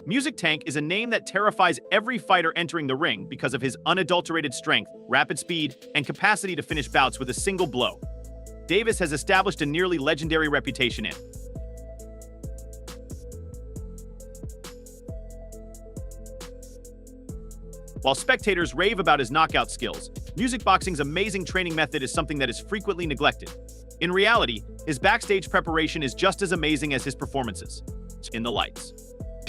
Music Tank is a name that terrifies every fighter entering the ring because of his unadulterated strength, rapid speed, and capacity to finish bouts with a single blow. Davis has established a nearly legendary reputation in While spectators rave about his knockout skills, music boxing's amazing training method is something that is frequently neglected. In reality, his backstage preparation is just as amazing as his performances. In the lights.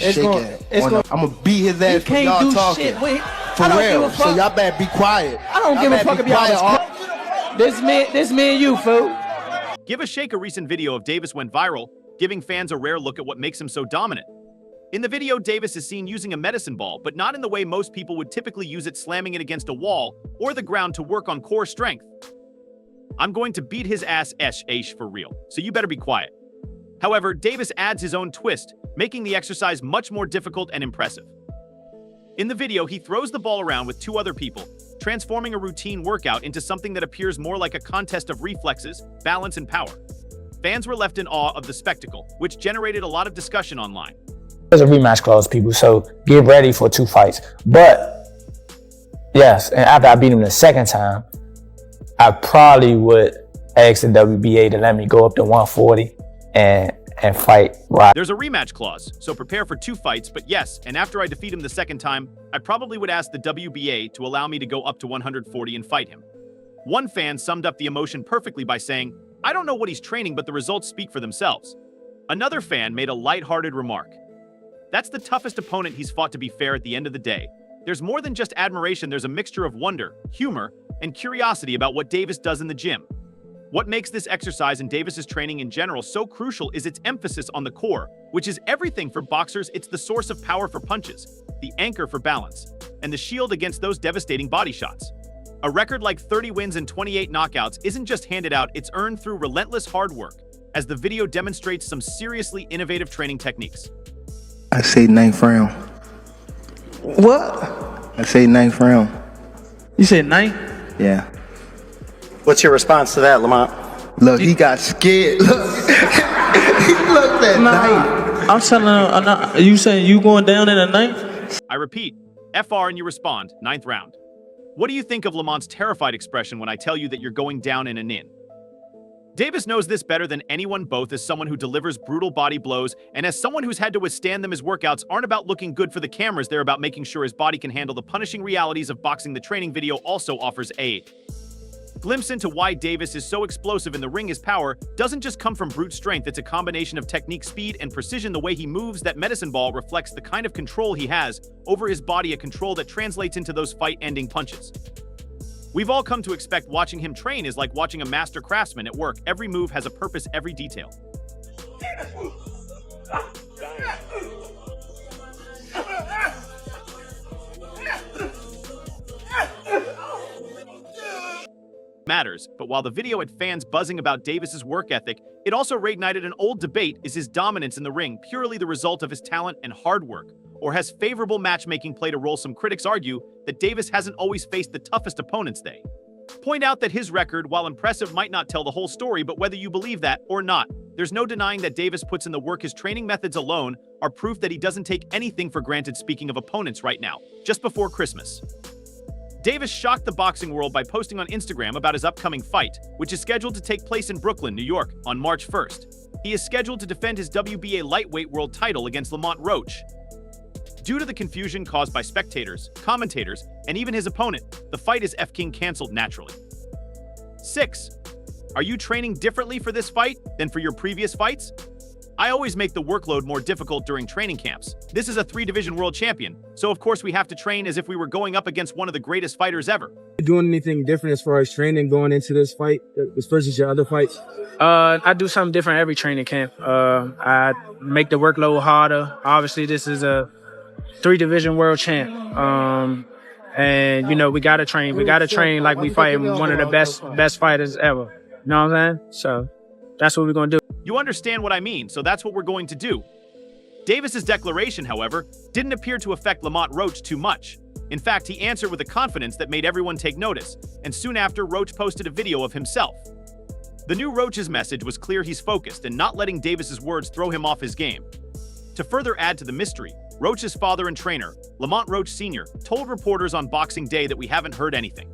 I'm gonna beat his ass for y'all talking. Shit. Wait, for real. So y'all better be quiet. I don't give a fuck if y'all. This me and you, fool. Give a Shake, a recent video of Davis went viral, giving fans a rare look at what makes him so dominant. In the video, Davis is seen using a medicine ball, but not in the way most people would typically use it, slamming it against a wall or the ground to work on core strength. I'm going to beat his ass for real, so you better be quiet. However, Davis adds his own twist, making the exercise much more difficult and impressive. In the video, he throws the ball around with two other people, transforming a routine workout into something that appears more like a contest of reflexes, balance, and power. Fans were left in awe of the spectacle, which generated a lot of discussion online. There's a rematch clause, people, so get ready for 2 fights. But, yes, and after I beat him the second time, I probably would ask the WBA to let me go up to 140 and fight right. There's a rematch clause, so prepare for 2 fights, but yes, and after I defeat him the second time, I probably would ask the WBA to allow me to go up to 140 and fight him. One fan summed up the emotion perfectly by saying, "I don't know what he's training, but the results speak for themselves." Another fan made a lighthearted remark. "That's the toughest opponent he's fought, to be fair. At the end of the day, there's more than just admiration, there's a mixture of wonder, humor, and curiosity about what Davis does in the gym. What makes this exercise and Davis's training in general so crucial is its emphasis on the core, which is everything for boxers. It's the source of power for punches, the anchor for balance, and the shield against those devastating body shots. A record like 30 wins and 28 knockouts isn't just handed out, it's earned through relentless hard work, as the video demonstrates some seriously innovative training techniques." I say 9th round. What? I say 9th round. You said 9? Yeah. What's your response to that, Lamont? Look, he got scared. Look. He looked at 9. I'm telling you, you saying you going down in a 9th? I repeat, FR, and you respond, 9th round. What do you think of Lamont's terrified expression when I tell you that you're going down in an in? Davis knows this better than anyone, both as someone who delivers brutal body blows and as someone who's had to withstand them. His workouts aren't about looking good for the cameras, they're about making sure his body can handle the punishing realities of boxing. The training video also offers a glimpse into why Davis is so explosive in the ring. His power doesn't just come from brute strength, it's a combination of technique, speed, and precision. The way he moves that medicine ball reflects the kind of control he has over his body, a control that translates into those fight-ending punches. We've all come to expect watching him train is like watching a master craftsman at work. Every move has a purpose, every detail matters. But while the video had fans buzzing about Davis's work ethic, it also reignited an old debate: is his dominance in the ring purely the result of his talent and hard work, or has favorable matchmaking played a role? Some critics argue that Davis hasn't always faced the toughest opponents. They point out that his record, while impressive, might not tell the whole story. But whether you believe that or not, there's no denying that Davis puts in the work. His training methods alone are proof that he doesn't take anything for granted. Speaking of opponents, right now, just before Christmas, Davis shocked the boxing world by posting on Instagram about his upcoming fight, which is scheduled to take place in Brooklyn, New York, on March 1st. He is scheduled to defend his WBA lightweight world title against Lamont Roach. Due to the confusion caused by spectators, commentators, and even his opponent, the fight is canceled naturally. 6. Are you training differently for this fight than for your previous fights? I always make the workload more difficult during training camps. This is a 3-division world champion, so of course we have to train as if we were going up against one of the greatest fighters ever. Doing anything different as far as training going into this fight versus your other fights? I do something different every training camp. I make the workload harder. Obviously, this is a 3-division world champ. And, you know, we got to train. We got to train like we fighting one of the best fighters ever. You know what I'm saying? So that's what we're going to do. You understand what I mean, so that's what we're going to do. Davis's declaration, however, didn't appear to affect Lamont Roach too much. In fact, he answered with a confidence that made everyone take notice, and soon after, Roach posted a video of himself. The new Roach's message was clear: he's focused and not letting Davis's words throw him off his game. To further add to the mystery, Roach's father and trainer, Lamont Roach Sr., told reporters on Boxing Day that we haven't heard anything.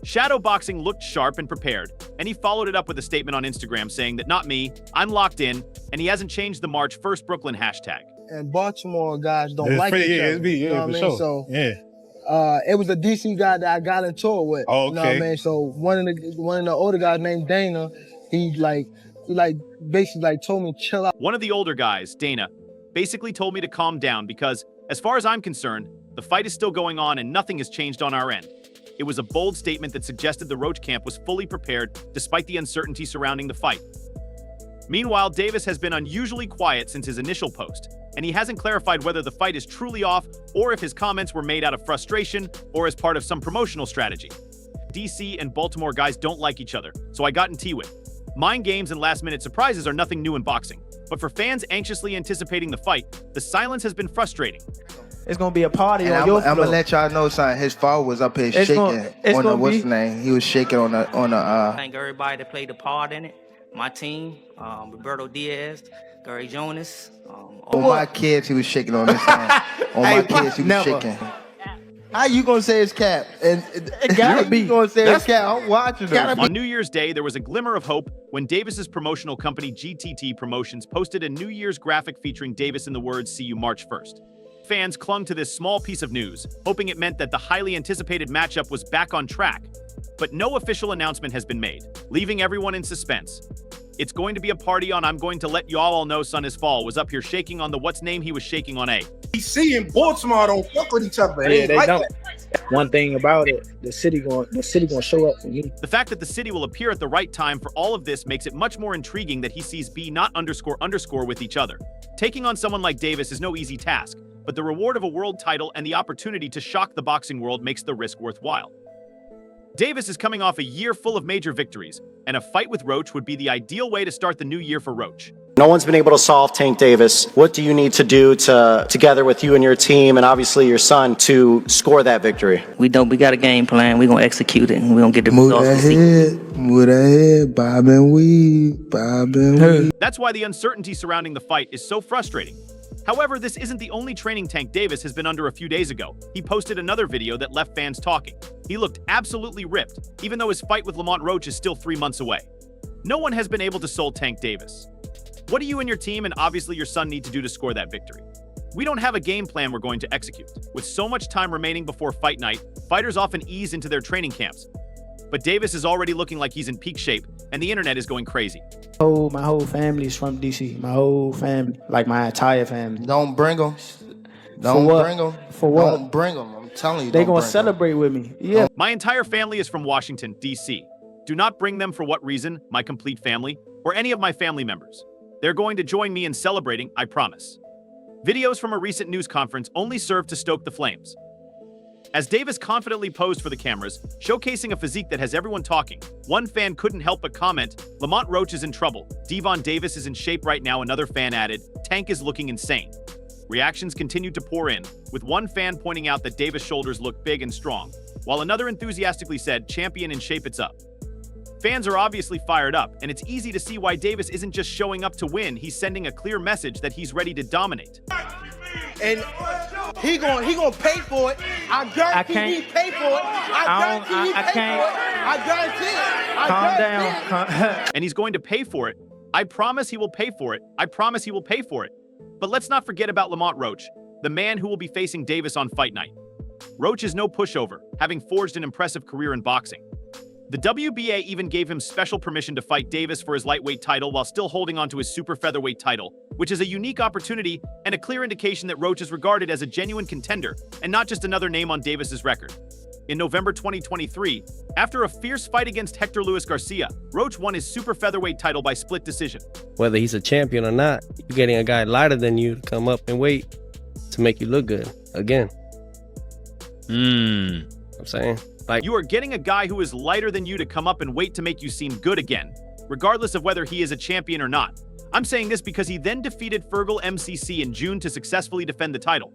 Shadow boxing looked sharp and prepared, and he followed it up with a statement on Instagram saying that not me, I'm locked in, and he hasn't changed the March 1st Brooklyn hashtag. And Baltimore guys don't like pretty, each other. It's me, you know what I mean? sure. So Yeah. it was a DC guy that I got into it with. Oh, You know what I okay. mean? So one of the older guys named Dana, he basically told me chill out. One of the older guys, Dana, basically told me to calm down because, as far as I'm concerned, the fight is still going on and nothing has changed on our end. It was a bold statement that suggested the Roach camp was fully prepared despite the uncertainty surrounding the fight. Meanwhile, Davis has been unusually quiet since his initial post, and he hasn't clarified whether the fight is truly off or if his comments were made out of frustration or as part of some promotional strategy. DC and Baltimore guys don't like each other, so I got in with. Mind games and last-minute surprises are nothing new in boxing, but for fans anxiously anticipating the fight, the silence has been frustrating. It's gonna be a party And on I'm your gonna floor. let y'all know something. His father was up here shaking on the what's the name? He was shaking on the Thank everybody that played a part in it. My team, Roberto Diaz, Gary Jonas. on my kids. He was shaking on this hand. On my kids, he was shaking. How you gonna say it's cap? And It gotta be. You gonna say it's cap? I'm watching them. On New Year's Day, there was a glimmer of hope when Davis's promotional company GTT Promotions posted a New Year's graphic featuring Davis in the words "See you March 1st." Fans clung to this small piece of news, hoping it meant that the highly anticipated matchup was back on track. But no official announcement has been made, leaving everyone in suspense. It's going to be a party on I'm going to let y'all all know son is fall was up here shaking on the what's name he was shaking on A. DC and Baltimore don't fuck with each other. Yeah, they don't. One thing about it, the city gonna show up for me. The fact that the city will appear at the right time for all of this makes it much more intriguing that he sees B not __ with each other. Taking on someone like Davis is no easy task, but the reward of a world title and the opportunity to shock the boxing world makes the risk worthwhile. Davis is coming off a year full of major victories, and a fight with Roach would be the ideal way to start the new year for Roach. No one's been able to solve Tank Davis. What do you need to do together with you and your team and obviously your son to score that victory? We got a game plan. We're gonna execute it, and we're gonna get the Move results. ahead, bob and weave. That's why the uncertainty surrounding the fight is so frustrating. However, this isn't the only training Tank Davis has been under. A few days ago, he posted another video that left fans talking. He looked absolutely ripped, even though his fight with Lamont Roach is still 3 months away. No one has been able to solve Tank Davis. What do you and your team and obviously your son need to do to score that victory? We don't have a game plan we're going to execute. With so much time remaining before fight night, fighters often ease into their training camps. But Davis is already looking like he's in peak shape, and the internet is going crazy. My whole family is from DC. My whole family, like my entire family. Don't bring them. For what? Bring them. For what? Don't bring them. I'm telling you. They don't gonna bring 'em. celebrate with me. Yeah. My entire family is from Washington, D.C. Do not bring them for what reason, my complete family, or any of my family members. They're going to join me in celebrating, I promise. Videos from a recent news conference only serve to stoke the flames. As Davis confidently posed for the cameras, showcasing a physique that has everyone talking, one fan couldn't help but comment, "Lamont Roach is in trouble. Devon Davis is in shape right now." Another fan added, "Tank is looking insane." Reactions continued to pour in, with one fan pointing out that Davis' shoulders look big and strong, while another enthusiastically said, "Champion in shape, it's up." Fans are obviously fired up, and it's easy to see why Davis isn't just showing up to win, he's sending a clear message that he's ready to dominate. And he gonna pay for it. I guarantee he pay for it. I guarantee he pay for it. I guarantee it. Calm down. And he's going to pay for it. I promise he will pay for it. I promise he will pay for it. But let's not forget about Lamont Roach, the man who will be facing Davis on fight night. Roach is no pushover, having forged an impressive career in boxing. The WBA even gave him special permission to fight Davis for his lightweight title while still holding onto his super featherweight title, which is a unique opportunity and a clear indication that Roach is regarded as a genuine contender and not just another name on Davis's record. In November 2023, after a fierce fight against Hector Luis Garcia, Roach won his super featherweight title by split decision. Whether he's a champion or not, you're getting a guy lighter than you to come up and weight to make you look good again. I'm saying, like, you are getting a guy who is lighter than you to come up and weight to make you seem good again, regardless of whether he is a champion or not. I'm saying this because he then defeated Fergal MCC in June to successfully defend the title.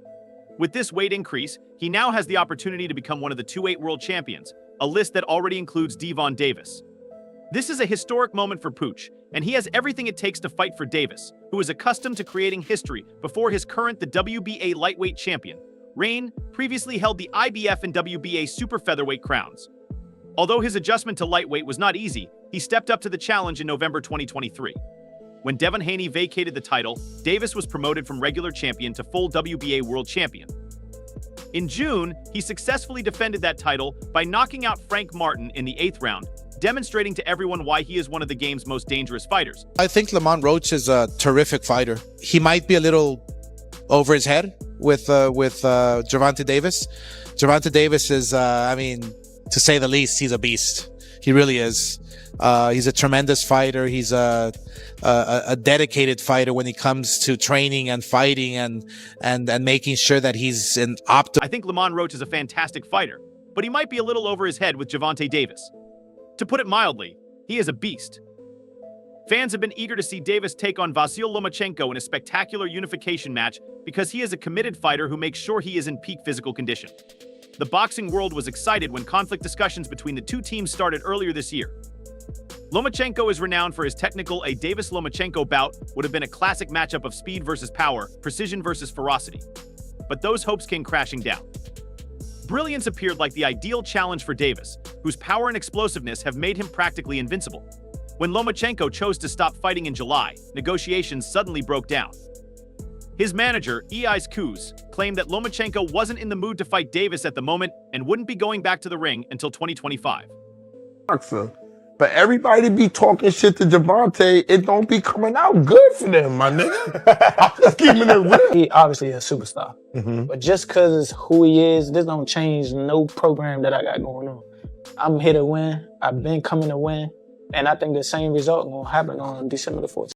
With this weight increase, he now has the opportunity to become one of the 2-8 world champions, a list that already includes Devon Davis. This is a historic moment for Pooch, and he has everything it takes to fight for Davis, who is accustomed to creating history before his current the WBA lightweight champion. Rain previously held the IBF and WBA super featherweight crowns. Although his adjustment to lightweight was not easy, he stepped up to the challenge in November 2023. When Devin Haney vacated the title, Davis was promoted from regular champion to full WBA world champion. In June, he successfully defended that title by knocking out Frank Martin in the 8th round, demonstrating to everyone why he is one of the game's most dangerous fighters. I think Lamont Roach is a terrific fighter. He might be a little over his head with Gervonta Davis. Gervonta Davis is, I mean, to say the least, he's a beast. He really is. He's a tremendous fighter. He's a dedicated fighter when it comes to training and fighting and making sure that he's in optimal. I think Lamont Roach is a fantastic fighter, but he might be a little over his head with Gervonta Davis. To put it mildly, he is a beast. Fans have been eager to see Davis take on Vasyl Lomachenko in a spectacular unification match because he is a committed fighter who makes sure he is in peak physical condition. The boxing world was excited when conflict discussions between the two teams started earlier this year. Lomachenko is renowned for his technical. A Davis-Lomachenko bout would have been a classic matchup of speed versus power, precision versus ferocity. But those hopes came crashing down. Brilliance appeared like the ideal challenge for Davis, whose power and explosiveness have made him practically invincible. When Lomachenko chose to stop fighting in July, negotiations suddenly broke down. His manager, Eis Kuz, claimed that Lomachenko wasn't in the mood to fight Davis at the moment and wouldn't be going back to the ring until 2025. But everybody be talking shit to Gervonta, it don't be coming out good for them, my nigga. I'm just keeping it real. He obviously a superstar. But just because it's who he is, this don't change no program that I got going on. I'm here to win. I've been coming to win. And I think the same result gonna happen on December the 14th.